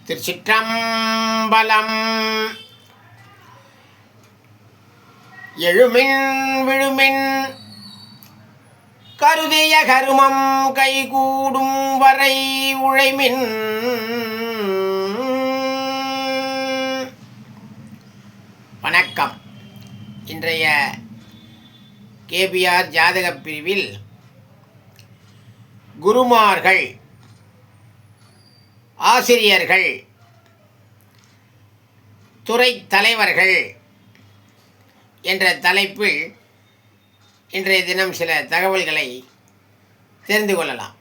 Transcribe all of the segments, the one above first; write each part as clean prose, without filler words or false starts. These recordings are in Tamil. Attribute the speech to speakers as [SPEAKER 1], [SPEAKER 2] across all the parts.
[SPEAKER 1] திருச்சிற்றம்பலம். எழுமின் விழுமின் கருதிய கருமம் கைகூடும் வரை உழைமின். வணக்கம். இன்றைய கேபிஆர் ஜாதகப் பிரிவில் குருமார்கள், ஆசிரியர்கள், துறை தலைவர்கள் என்ற தலைப்பில் இன்றைய தினம் சில தகவல்களை தெரிந்து கொள்ளலாம்.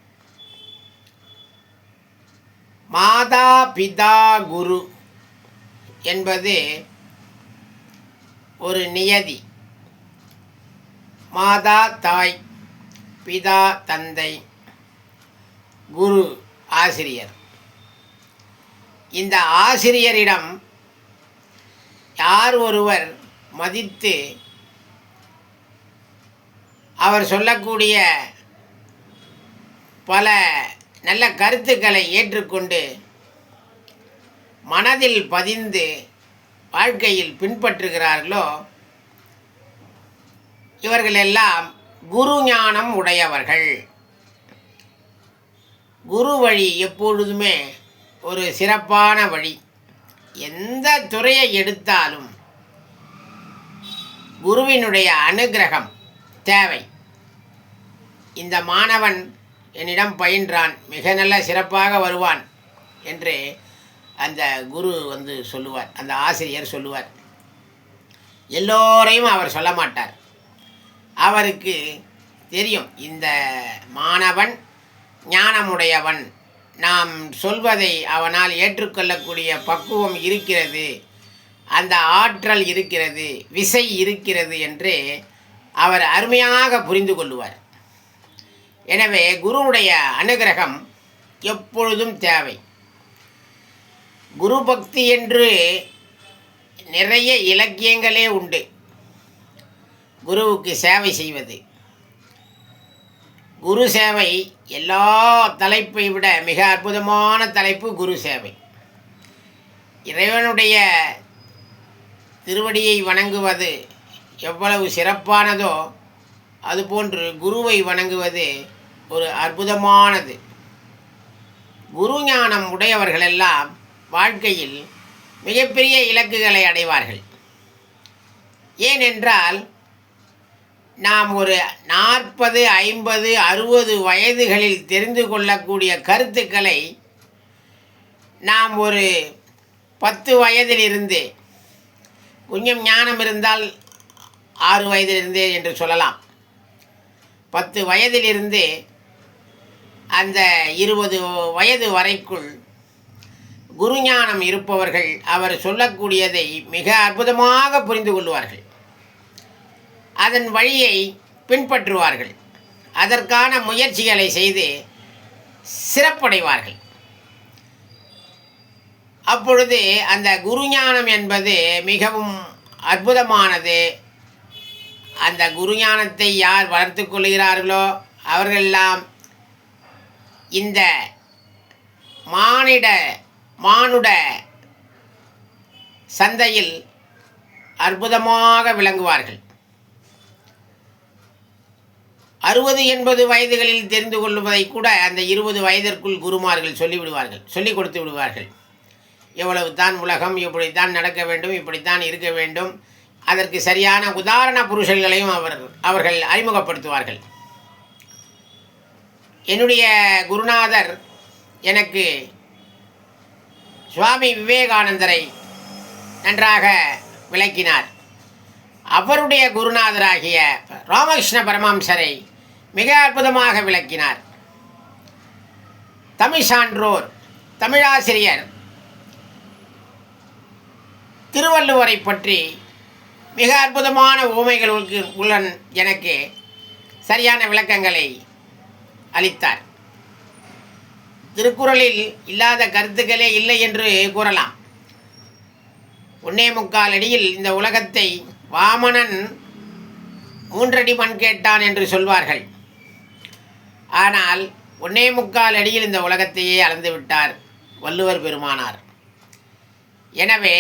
[SPEAKER 1] மாதா பிதா குரு என்பது ஒரு நியதி. மாதா தாய், பிதா தந்தை, குரு ஆசிரியர். இந்த ஆசிரியரிடம் யார் ஒருவர் மதித்து அவர் சொல்லக்கூடிய பல நல்ல கருத்துக்களை ஏற்றுக்கொண்டு மனதில் பதிந்து வாழ்க்கையில் பின்பற்றுகிறார்களோ இவர்களெல்லாம் குரு ஞானம் உடையவர்கள். குரு வழி எப்பொழுதுமே ஒரு சிறப்பான வழி. எந்த துறையை எடுத்தாலும் குருவினுடைய அனுகிரகம் தேவை. இந்த மாணவன் என்னிடம் பயின்றான், மிக நல்ல சிறப்பாக வருவான் என்று அந்த குரு சொல்லுவார், அந்த ஆசிரியர் சொல்லுவார். எல்லோரையும் அவர் சொல்ல மாட்டார். அவருக்கு தெரியும் இந்த மாணவன் ஞானமுடையவன், நாம் சொல்வதை அவனால் ஏற்றுக்கொள்ளக்கூடிய பக்குவம் இருக்கிறது, அந்த ஆற்றல் இருக்கிறது, விசை இருக்கிறது என்று அவர் அருமையாக புரிந்து கொள்ளுவார். எனவே குருவுடைய அனுகிரகம் எப்பொழுதும் தேவை. குரு பக்தி என்று நிறைய இலக்கியங்களே உண்டு. குருவுக்கு சேவை செய்வது, குரு சேவை எல்லா தலைப்பை விட மிக அற்புதமான தலைப்பு குரு சேவை. இறைவனுடைய திருவடியை வணங்குவது எவ்வளவு சிறப்பானதோ அதுபோன்று குருவை வணங்குவது ஒரு அற்புதமானது. குரு ஞானம் உடையவர்களெல்லாம் வாழ்க்கையில் மிகப்பெரிய இலக்குகளை அடைவார்கள். ஏனென்றால் நாம் ஒரு 40, 50, 60 வயதுகளில் தெரிந்து கொள்ளக்கூடிய கருத்துக்களை நாம் ஒரு 10 வயதிலிருந்து, கொஞ்சம் ஞானம் இருந்தால் 6 வயதிலிருந்து என்று சொல்லலாம், 10 வயதிலிருந்து அந்த 20 வயது வரைக்குள் குரு ஞானம் இருப்பவர்கள் அவர் சொல்லக்கூடியதை மிக அற்புதமாக புரிந்து கொள்வார்கள். அதன் வழியை பின்பற்றுவார்கள். அதற்கான முயற்சிகளை செய்து சிறப்படைவார்கள். அப்பொழுது அந்த குரு ஞானம் என்பது மிகவும் அற்புதமானது. அந்த குரு ஞானத்தை யார் வளர்த்து கொள்கிறார்களோ அவர்களெல்லாம் இந்த மானுட சந்தையில் அற்புதமாக விளங்குவார்கள். 60, 80 வயதுகளில் தெரிந்து கொள்வதை கூட அந்த 20 வயதிற்குள் குருமார்கள் சொல்லிக் கொடுத்து விடுவார்கள். எவ்வளவு தான் உலகம், இப்படித்தான் நடக்க வேண்டும், இப்படித்தான் இருக்க வேண்டும், அதற்கு சரியான உதாரண புருஷர்களையும் அவர்கள் அறிமுகப்படுத்துவார்கள். என்னுடைய குருநாதர் எனக்கு சுவாமி விவேகானந்தரை நன்றாக விளக்கினார். அவருடைய குருநாதராகிய ராமகிருஷ்ண பரமஹம்சரை மிக அற்புதமாக விளக்கினார். தமிழ் சான்றோர், தமிழாசிரியர் திருவள்ளுவரை பற்றி மிக அற்புதமான உவமைகளுடன் எனக்கு சரியான விளக்கங்களை அளித்தார். திருக்குறளில் இல்லாத கருத்துக்களே இல்லை என்று கூறலாம். 1.25 அடியில் இந்த உலகத்தை வாமனன் 3 அடி மண் கேட்டான் என்று சொல்வார்கள். ஆனால் 1.25 அடியில் இந்த உலகத்தையே அளந்து விட்டார் வள்ளுவர் பெருமானார். எனவே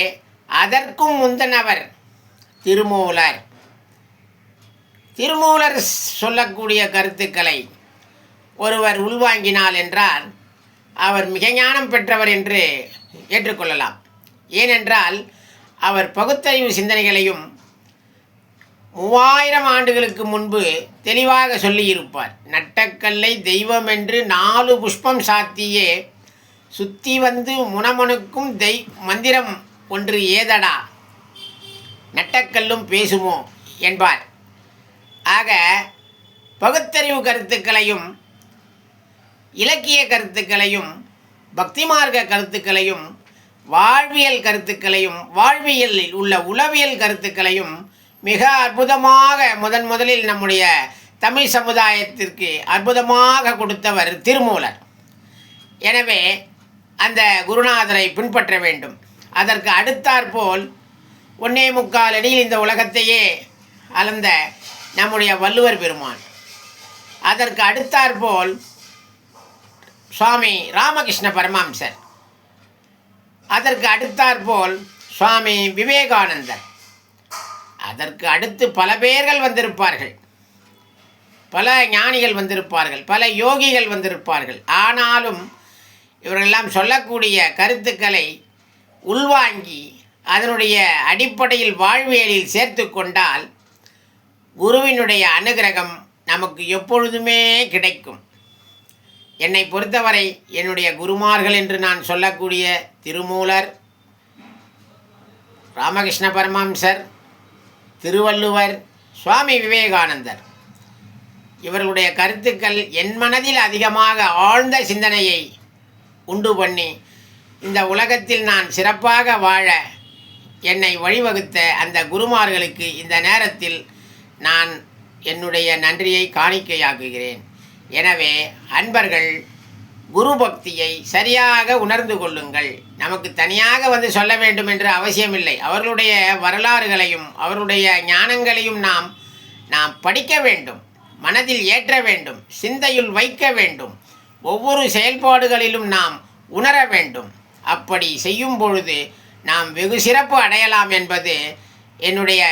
[SPEAKER 1] அதற்கும் முந்தினவர் திருமூலர். திருமூலர் சொல்லக்கூடிய கருத்துக்களை ஒருவர் உள்வாங்கினார் என்றால் அவர் மிக ஞானம் பெற்றவர் என்று ஏற்றுக்கொள்ளலாம். ஏனென்றால் அவர் பகுத்தறிவு சிந்தனைகளையும் 3000 ஆண்டுகளுக்கு முன்பு தெளிவாக சொல்லியிருப்பார். நட்டக்கல்லை தெய்வம் என்று 4 புஷ்பம் சாத்தியே சுத்தி வந்து முனமனுக்கும் மந்திரம் ஒன்று ஏதடா நட்டக்கல்லும் பேசுமோ என்பார். ஆக பகுத்தறிவு கருத்துக்களையும் இலக்கிய கருத்துக்களையும் பக்தி மார்க்க கருத்துக்களையும் வாழ்வியல் கருத்துக்களையும் வாழ்வியலில் உள்ள உளவியல் கருத்துக்களையும் மிக அற்புதமாக முதலில் நம்முடைய தமிழ் சமுதாயத்திற்கு அற்புதமாக கொடுத்தவர் திருமூலர். எனவே அந்த குருநாதரை பின்பற்ற வேண்டும். அதற்கு அடுத்தாற்போல் 1.25 அடியில் இந்த உலகத்தையே அளந்த நம்முடைய வள்ளுவர் பெருமான், அதற்கு அடுத்தாற்போல் சுவாமி ராமகிருஷ்ண பரமஹம்சர், அதற்கு அடுத்தாற்போல் சுவாமி விவேகானந்தர், அதற்கு அடுத்து பல பேர்கள் வந்திருப்பார்கள், பல ஞானிகள் வந்திருப்பார்கள், பல யோகிகள் வந்திருப்பார்கள். ஆனாலும் இவரெல்லாம் சொல்லக்கூடிய கருத்துக்களை உள்வாங்கி அதனுடைய அடிப்படையில் வாழ்வியலில் சேர்த்து கொண்டால் குருவினுடைய அனுகிரகம் நமக்கு எப்பொழுதுமே கிடைக்கும். என்னை பொறுத்தவரை என்னுடைய குருமார்கள் என்று நான் சொல்லக்கூடிய திருமூலர், ராமகிருஷ்ண பரமஹம்சர், திருவள்ளுவர், சுவாமி விவேகானந்தர், இவர்களுடைய கருத்துக்கள் என் மனதில் அதிகமாக ஆழ்ந்த சிந்தனையை உண்டு பண்ணி இந்த உலகத்தில் நான் சிறப்பாக வாழ என்னை வழிவகுத்த அந்த குருமார்களுக்கு இந்த நேரத்தில் நான் என்னுடைய நன்றியை காணிக்கையாக்குகிறேன். எனவே அன்பர்கள் குரு பக்தியை சரியாக உணர்ந்து கொள்ளுங்கள். நமக்கு தனியாக வந்து சொல்ல வேண்டும் என்ற அவசியமில்லை. அவர்களுடைய வரலாறுகளையும் அவருடைய ஞானங்களையும் நாம் படிக்க வேண்டும், மனதில் ஏற்ற வேண்டும், சிந்தையில் வைக்க வேண்டும், ஒவ்வொரு செயல்பாடுகளிலும் நாம் உணர வேண்டும். அப்படி செய்யும் பொழுது நாம் வெகு சிறப்பு அடையலாம் என்பது என்னுடைய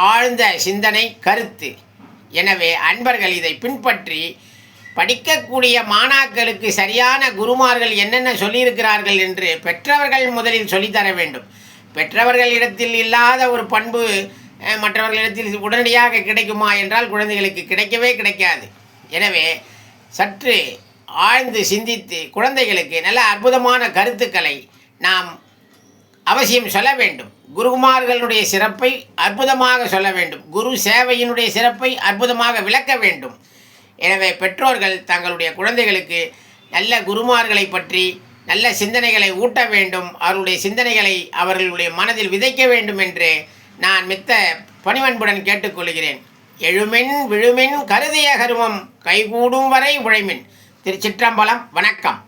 [SPEAKER 1] ஆழ்ந்த சிந்தனை கருத்து. எனவே அன்பர்கள் இதை பின்பற்றி படிக்கக்கூடிய மாணாக்களுக்கு சரியான குருமார்கள் என்னென்ன சொல்லியிருக்கிறார்கள் என்று பெற்றவர்கள் முதலில் சொல்லித்தர வேண்டும். பெற்றவர்களிடத்தில் இல்லாத ஒரு பண்பு மற்றவர்களிடத்தில் உடனடியாக கிடைக்குமா என்றால் குழந்தைகளுக்கு கிடைக்கவே கிடைக்காது. எனவே சற்று ஆழ்ந்து சிந்தித்து குழந்தைகளுக்கு நல்ல அற்புதமான கருத்துக்களை நாம் அவசியம் சொல்ல வேண்டும். குருமார்களுடைய சிறப்பை அற்புதமாக சொல்ல வேண்டும். குரு சேவையினுடைய சிறப்பை அற்புதமாக விளக்க வேண்டும். எனவே பெற்றோர்கள் தங்களுடைய குழந்தைகளுக்கு நல்ல குருமார்களை பற்றி நல்ல சிந்தனைகளை ஊட்ட வேண்டும். அவர்களுடைய சிந்தனைகளை அவர்களுடைய மனதில் விதைக்க வேண்டும் என்று நான் மித்த பணிவன்புடன் கேட்டுக்கொள்கிறேன். எழுமென் விழுமென் கருதிய கருமம் கைகூடும் வரை உழைமின். திருச்சிற்றம்பலம். வணக்கம்.